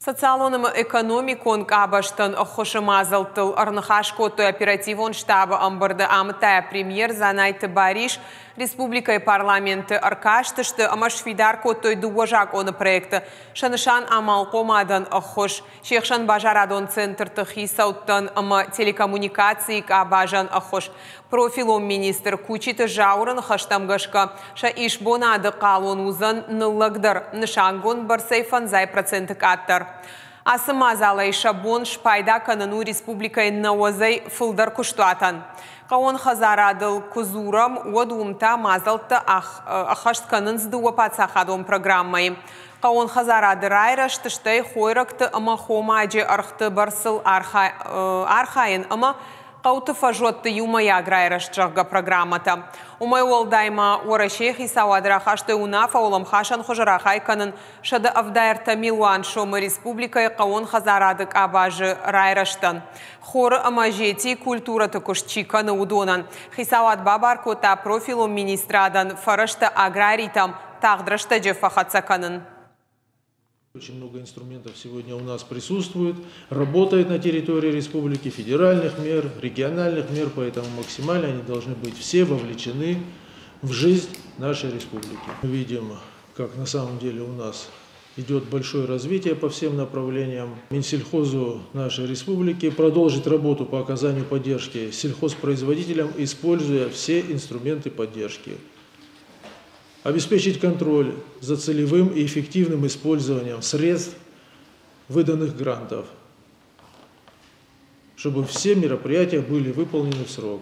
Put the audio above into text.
Социалоным экономикон кабаштан охошамазалтыл арнахашкотой оперативон штаба амбарды амтая премьер Занайты Бариш республикой парламенты аркаштышты амашфидар котой дуажак оны проекты шанышан амалкомадан охош шехшан бажарадон центр тахисауттан ама телекоммуникации кабажан охош профилом министр кучиты жаурын хаштамгашка ша ишбонады қалон узан ныллагдыр нышангон барсайфан зай проценты каттар. Асымазалай шабон шпайда канану республикай науазай фылдар куштуатан. Каон хазарадыл кузурам уадумта мазалты ахашт канынзды уапацахадон программай. Каон хазарады райраш тыштай хойракты ама хомаджи архты барсыл архайын ама Кауты фажотты юмая грайраш чарга программата. Умай олдайма орашехи сауадрахашты унафа олам хашан хожарахай канын шады авдайрта милуан шомы республикай каон хазарадык абажы райраштан. Хоры амажети культура тыкушчика на удонан. Хисауат бабар кота профилом министрадан фарашта аграритам тагдрашта джефахатса канын. Очень много инструментов сегодня у нас присутствует, работает на территории республики, федеральных мер, региональных мер, поэтому максимально они должны быть все вовлечены в жизнь нашей республики. Мы видим, как на самом деле у нас идет большое развитие по всем направлениям. Минсельхозу нашей республики продолжит работу по оказанию поддержки сельхозпроизводителям, используя все инструменты поддержки. Обеспечить контроль за целевым и эффективным использованием средств, выданных грантов, чтобы все мероприятия были выполнены в срок.